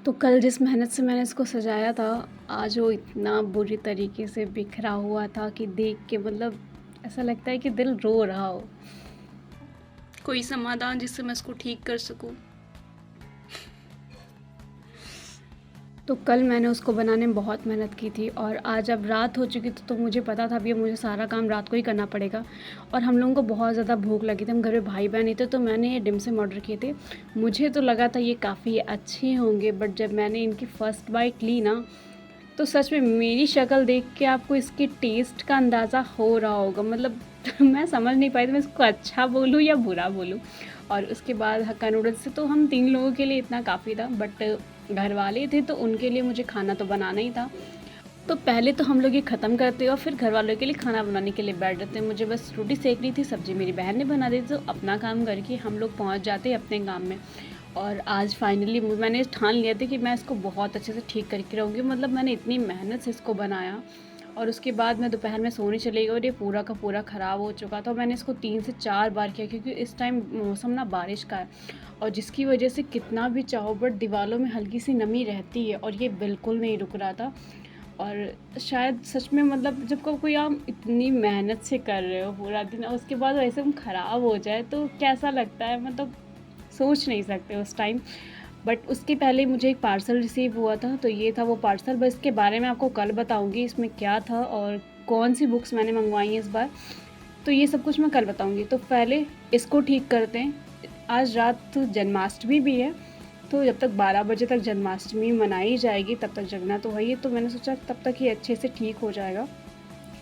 तो कल जिस मेहनत से मैंने इसको सजाया था, आज वो इतना बुरी तरीके से बिखरा हुआ था कि देख के मतलब ऐसा लगता है कि दिल रो रहा हो। कोई समाधान जिससे मैं इसको ठीक कर सकूं। तो कल मैंने उसको बनाने में बहुत मेहनत की थी और आज अब रात हो चुकी थी तो मुझे पता था अभी मुझे सारा काम रात को ही करना पड़ेगा। और हम लोगों को बहुत ज़्यादा भूख लगी थी, हम घर में भाई बहन ही थे, तो मैंने ये डिम ऑर्डर किए थे। मुझे तो लगा था ये काफ़ी अच्छे होंगे, बट जब मैंने इनकी फ़र्स्ट बाइट ली ना, तो सच में मेरी शक्ल देख के आपको इसके टेस्ट का अंदाज़ा हो रहा होगा। मतलब मैं समझ नहीं पाई थी मैं इसको अच्छा बोलूँ या बुरा बोलूँ। और उसके बाद हक्का नूडल्स से तो हम 3 लोगों के लिए इतना काफ़ी था, बट घर वाले थे तो उनके लिए मुझे खाना तो बनाना ही था। तो पहले तो हम लोग ये ख़त्म करते और फिर घर वालों के लिए खाना बनाने के लिए बैठ जाते। मुझे बस रोटी सेकनी थी, सब्ज़ी मेरी बहन ने बना दी थी, तो अपना काम करके हम लोग पहुँच जाते अपने काम में। और आज फाइनली मैंने ठान लिया था कि मैं इसको बहुत अच्छे से ठीक करके रहूँगी। मतलब मैंने इतनी मेहनत से इसको बनाया और उसके बाद मैं दोपहर में सोने चली गई और ये पूरा का पूरा ख़राब हो चुका था। मैंने इसको 3 से 4 बार किया क्योंकि इस टाइम मौसम ना बारिश का है और जिसकी वजह से कितना भी चाहो बट दीवारों में हल्की सी नमी रहती है और ये बिल्कुल नहीं रुक रहा था। और शायद सच में मतलब जब कोई आप इतनी मेहनत से कर रहे हो पूरा दिन और उसके बाद वैसे ख़राब हो जाए तो कैसा लगता है, मतलब सोच नहीं सकते उस टाइम। बट उसके पहले मुझे एक पार्सल रिसीव हुआ था, तो ये था वो पार्सल। बस इसके बारे में आपको कल बताऊंगी इसमें क्या था और कौन सी बुक्स मैंने मंगवाई हैं इस बार, तो ये सब कुछ मैं कल बताऊंगी। तो पहले इसको ठीक करते हैं। आज रात जन्माष्टमी भी है, तो जब तक 12 बजे तक जन्माष्टमी मनाई जाएगी तब तक जगना तो है ही, तो मैंने सोचा तब तक ये अच्छे से ठीक हो जाएगा।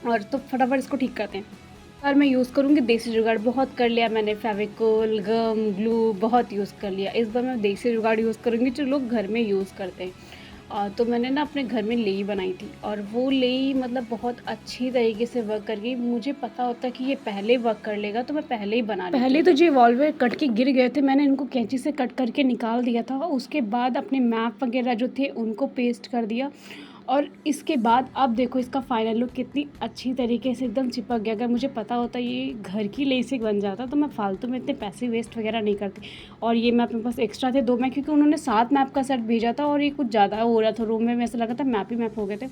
और तो फटाफट इसको ठीक करते हैं। और मैं यूज़ करूँगी देसी जुगाड़। बहुत कर लिया मैंने, फेविकोल, गम, ग्लू बहुत यूज़ कर लिया। इस बार मैं देसी जुगाड़ यूज़ करूँगी जो लोग घर में यूज़ करते हैं। तो मैंने ना अपने घर में लेई बनाई थी और वो लेई मतलब बहुत अच्छी तरीके से वर्क कर गई। मुझे पता होता कि ये पहले वर्क कर लेगा तो मैं पहले ही बना लेती। पहले तो जो वॉल्वर कट के गिर गए थे, मैंने इनको कैंची से कट करके निकाल दिया था। उसके बाद अपने मैप वगैरह जो थे उनको पेस्ट कर दिया और इसके बाद अब देखो इसका फाइनल लुक कितनी अच्छी तरीके से एकदम चिपक गया। अगर मुझे पता होता ये घर की लेसिक बन जाता तो मैं फालतू में इतने पैसे वेस्ट वगैरह नहीं करती। और ये मैं अपने पास एक्स्ट्रा थे 2 मैप, क्योंकि उन्होंने 7 मैप का सेट भेजा था और ये कुछ ज़्यादा हो रहा था रूम में ऐसा लगा था मैप ही मैप हो गए थे।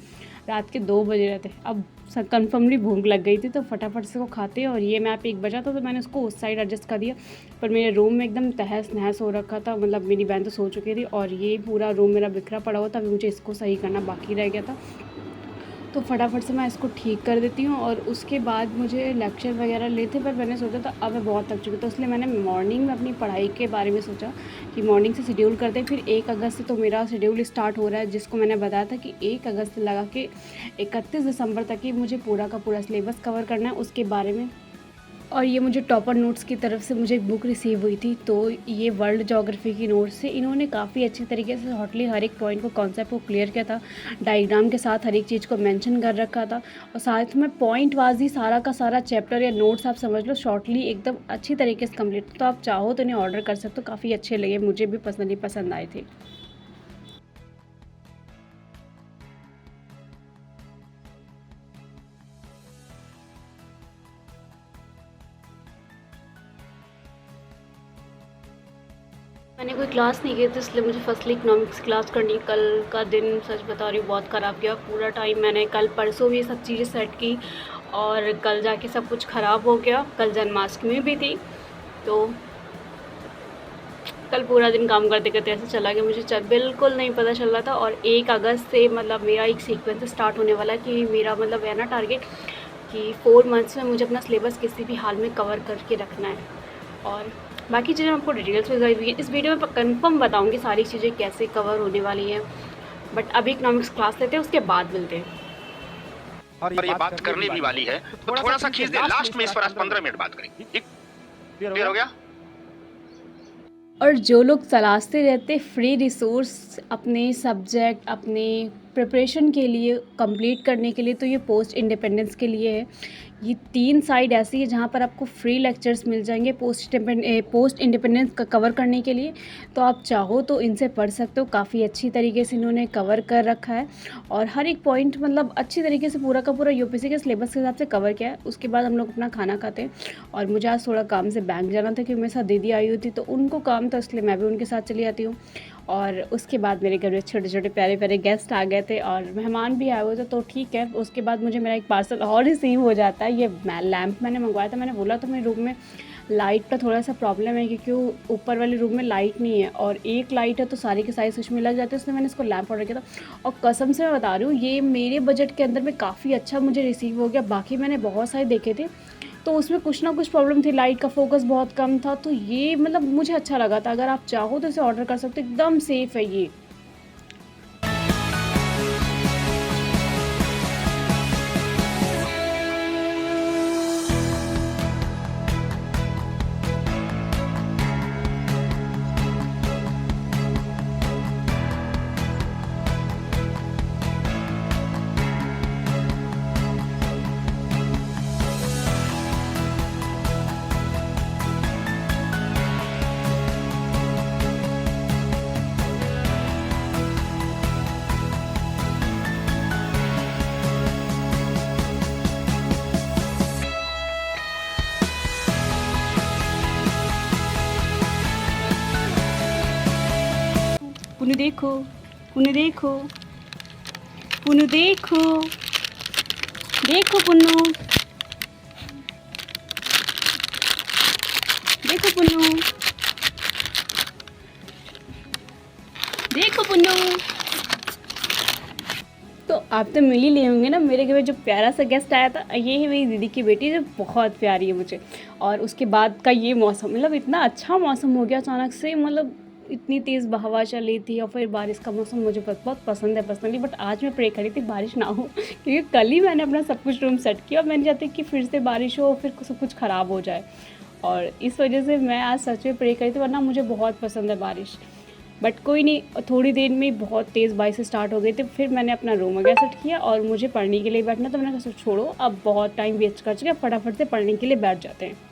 रात के 2 बजे रहे थे। अब कन्फर्मली भूख लग गई थी तो फटाफट से वो खाते और ये मैप 1 बजा था तो मैंने उसको उस साइड एडजस्ट कर दिया। पर मेरे रूम में एकदम तहस नहस हो रखा था, मतलब मेरी बहन तो सो चुकी थी और ये पूरा रूम मेरा बिखरा पड़ा हुआ था। अभी मुझे इसको सही करना बाकी रह गया था, तो फटाफट से मैं इसको ठीक कर देती हूँ। और उसके बाद मुझे लेक्चर वगैरह लेते, पर मैंने सोचा था अब मैं बहुत थक चुकी, तो इसलिए मैंने मॉर्निंग में अपनी पढ़ाई के बारे में सोचा कि मॉर्निंग से शेड्यूल करते हैं। फिर 1 अगस्त से तो मेरा शेड्यूल स्टार्ट हो रहा है, जिसको मैंने बताया था कि 1 अगस्त से लगा के 31 दिसंबर तक ही मुझे पूरा का पूरा सिलेबस कवर करना है उसके बारे में। और ये मुझे टॉपर नोट्स की तरफ से मुझे एक बुक रिसीव हुई थी, तो ये वर्ल्ड ज्योग्राफी की नोट्स से इन्होंने काफ़ी अच्छी तरीके से शॉर्टली हर एक पॉइंट को, कॉन्सेप्ट को क्लियर किया था। डायग्राम के साथ हर एक चीज़ को मेंशन कर रखा था और साथ में पॉइंट वाइज ही सारा का सारा चैप्टर या नोट्स आप समझ लो शॉर्टली एकदम अच्छी तरीके से कंप्लीट। तो आप चाहो तो इन्हें ऑर्डर कर सकते हो, काफ़ी अच्छे लगे, मुझे भी पर्सनली पसंद आए थे। मैंने कोई क्लास नहीं की थी, इसलिए मुझे फर्स्टली इकोनॉमिक्स क्लास करनी। कल का दिन सच बता रही हूँ बहुत ख़राब गया। पूरा टाइम मैंने कल परसों भी सब चीज़ें सेट की और कल जाके सब कुछ ख़राब हो गया। कल जन्माष्टमी भी थी, तो कल पूरा दिन काम करते करते ऐसे चला गया, मुझे बिल्कुल नहीं पता चल रहा था। और 1 अगस्त से मतलब मेरा एक सीक्वेंस स्टार्ट होने वाला है कि मेरा मतलब है ना टारगेट कि 4 मंथ्स में मुझे अपना सिलेबस किसी भी हाल में कवर करके रखना है। और बाकी चीज़ें आपको डिटेल्स में बताई हुई है इस वीडियो में, कंफर्म बताऊंगी सारी चीज़ें कैसे कवर होने वाली हैं। बट अभी इकोनॉमिक्स क्लास लेते हैं, उसके बाद मिलते हैं। और ये बात करने भी वाली है तो थोड़ा सा खींच दे, लास्ट में इस पर आज 15 मिनट बात करेंगे, ठीक? क्लियर हो गया? और जो लोग तलाशते रहते फ्री रिसोर्स अपने सब्जेक्ट, अपने प्रिपरेशन के लिए, कंप्लीट करने के लिए, तो ये पोस्ट इंडिपेंडेंस के लिए है। ये 3 साइड ऐसी है जहाँ पर आपको फ्री लेक्चर्स मिल जाएंगे पोस्ट इंडिपेंडेंस का कवर करने के लिए। तो आप चाहो तो इनसे पढ़ सकते हो, काफ़ी अच्छी तरीके से इन्होंने कवर कर रखा है और हर एक पॉइंट मतलब अच्छी तरीके से पूरा का पूरा यूपीएससी के सिलेबस के हिसाब से कवर किया है। उसके बाद हम लोग अपना खाना खाते हैं और मुझे आज थोड़ा काम से बैंक जाना था क्योंकि मेरे साथ दीदी आई हुई थी, तो उनको काम था इसलिए मैं भी उनके साथ चली जाती हूँ। और उसके बाद मेरे घर में छोटे छोटे प्यारे प्यारे गेस्ट आ गए थे और मेहमान भी आए हुए थे, तो ठीक है। उसके बाद मुझे मेरा एक पार्सल और रिसीव हो जाता है। ये लैम्प मैंने मंगवाया था, मैंने बोला तो मेरे रूम में लाइट का थोड़ा सा प्रॉब्लम है क्योंकि ऊपर वाले रूम में लाइट नहीं है और एक लाइट है तो सारी की सारी स्विच में लग जाती है, इसलिए मैंने इसको लैम्प ऑर्डर किया था। और कसम से मैं बता रही हूँ, ये मेरे बजट के अंदर में काफ़ी अच्छा मुझे रिसीव हो गया। बाकी मैंने बहुत सारे देखे थे तो उसमें कुछ ना कुछ प्रॉब्लम थी, लाइट का फोकस बहुत कम था, तो ये मतलब मुझे अच्छा लगा था। अगर आप चाहो तो इसे ऑर्डर कर सकते हो, एकदम सेफ़ है ये। पुन्नू देखो, पुन्नू देखो, पुन्नू देखो, देखो पुन्नू, देखो पुन्नू, देखो पुन्नू। तो आप तो मिल ही लिए होंगे ना, मेरे घर में जो प्यारा सा गेस्ट आया था, ये है मेरी दीदी की बेटी जो बहुत प्यारी है मुझे। और उसके बाद का ये मौसम, मतलब इतना अच्छा मौसम हो गया अचानक से, मतलब इतनी तेज़ हवा चल रही थी और फिर बारिश का मौसम मुझे बहुत पसंद है पर्सनली। बट आज मैं प्रे करी थी बारिश ना हो, क्योंकि कल ही मैंने अपना सब कुछ रूम सेट किया और मैं नहीं चाहती कि फिर से बारिश हो फिर सब कुछ ख़राब हो जाए। और इस वजह से मैं आज सच में प्रे करी थी, वरना मुझे बहुत पसंद है बारिश। बट कोई नहीं, थोड़ी देर में बहुत तेज़ बारिश स्टार्ट हो गई थी। फिर मैंने अपना रूम वगैरह सेट किया और मुझे पढ़ने के लिए बैठना, तो मैंने कहा छोड़ो अब बहुत टाइम वेस्ट कर चुके, फटाफट से पढ़ने के लिए बैठ जाते हैं।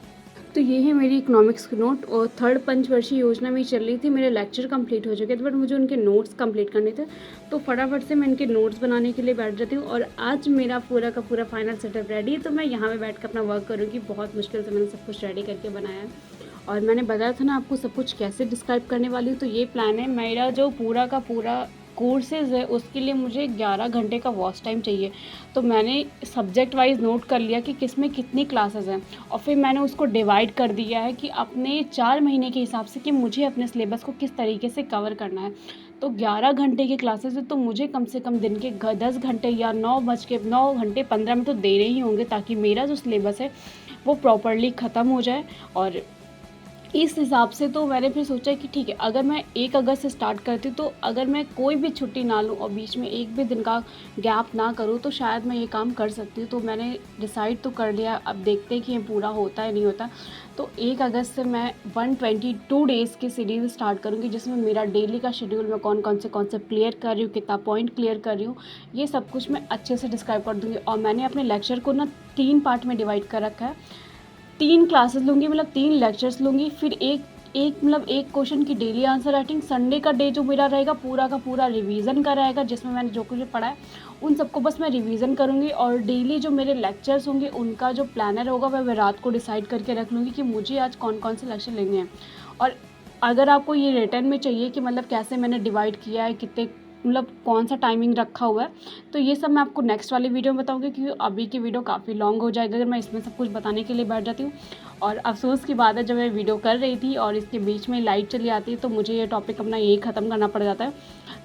तो ये है मेरी इकोनॉमिक्स की नोट और 3rd पंचवर्षीय योजना में चल रही थी। मेरे लेक्चर कंप्लीट हो चुके थे बट मुझे उनके नोट्स कंप्लीट करने थे, तो फटाफट से मैं इनके नोट्स बनाने के लिए बैठ जाती हूँ। और आज मेरा पूरा का पूरा फाइनल सेटअप रेडी है, तो मैं यहाँ पे बैठ कर अपना वर्क करूँगी। बहुत मुश्किल से मैंने सब कुछ रेडी करके बनाया है और मैंने बताया था ना आपको सब कुछ कैसे डिस्क्राइब करने वाली हूँ। तो ये प्लान है मेरा, जो पूरा का पूरा कोर्सेज़ है उसके लिए मुझे 11 घंटे का वॉच टाइम चाहिए। तो मैंने सब्जेक्ट वाइज नोट कर लिया कि किस में कितनी क्लासेस हैं और फिर मैंने उसको डिवाइड कर दिया है कि अपने 4 महीने के हिसाब से कि मुझे अपने सिलेबस को किस तरीके से कवर करना है। तो 11 घंटे की क्लासेस है, तो मुझे कम से कम दिन के 10 घंटे या 9 घंटे 15 मिनट तो देने ही होंगे, ताकि मेरा जो सिलेबस है वो प्रॉपरली ख़त्म हो जाए। और इस हिसाब से तो मैंने फिर सोचा कि ठीक है, अगर मैं 1 अगस्त से स्टार्ट करती हूँ, तो अगर मैं कोई भी छुट्टी ना लूँ और बीच में एक भी दिन का गैप ना करूँ, तो शायद मैं ये काम कर सकती हूँ। तो मैंने डिसाइड तो कर लिया, अब देखते हैं कि ये पूरा होता है नहीं होता। तो 1 अगस्त से मैं 122 डेज़ की सीरीज़ स्टार्ट करूँगी, जिसमें मेरा डेली का शेड्यूल, मैं कौन कौन से कॉन्सेप्ट क्लियर कर रही हूँ, कितना पॉइंट क्लियर कर रही हूँ, ये सब कुछ मैं अच्छे से डिस्क्राइब कर दूँगी। और मैंने अपने लेक्चर को ना 3 पार्ट में डिवाइड कर रखा है। 3 क्लासेस लूँगी, मतलब 3 लेक्चर्स लूँगी, फिर एक क्वेश्चन की डेली आंसर राइटिंग। संडे का डे जो मेरा रहेगा पूरा का पूरा रिवीजन का रहेगा, जिसमें मैंने जो कुछ पढ़ा है उन सबको बस मैं रिवीजन करूँगी। और डेली जो मेरे लेक्चर्स होंगे उनका जो प्लानर होगा वह मैं रात को डिसाइड करके रख लूँगी कि मुझे आज कौन कौन से लेक्चर लेने हैं। और अगर आपको ये रिटर्न में चाहिए कि मतलब कैसे मैंने डिवाइड किया है, कितने मतलब कौन सा टाइमिंग रखा हुआ है, तो ये सब मैं आपको नेक्स्ट वाली वीडियो में बताऊंगी, क्योंकि अभी की वीडियो काफ़ी लॉन्ग हो जाएगा अगर मैं इसमें सब कुछ बताने के लिए बैठ जाती हूँ। और अफसोस की बात है, जब मैं वीडियो कर रही थी और इसके बीच में लाइट चली आती है, तो मुझे ये टॉपिक अपना यही ख़त्म करना पड़ जाता है।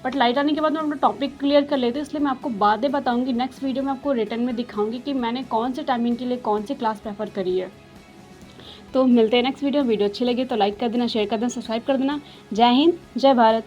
बट लाइट आने के बाद मैं अपना टॉपिक क्लियर कर लेती हूँ, इसलिए मैं आपको बातें बताऊँगी। नेक्स्ट वीडियो में आपको रिटर्न में दिखाऊँगी कि मैंने कौन से टाइमिंग के लिए कौन सी क्लास प्रेफर करी है। तो मिलते हैं नेक्स्ट वीडियो अच्छी लगी तो लाइक कर देना, शेयर कर देना, सब्सक्राइब कर देना। जय हिंद, जय भारत।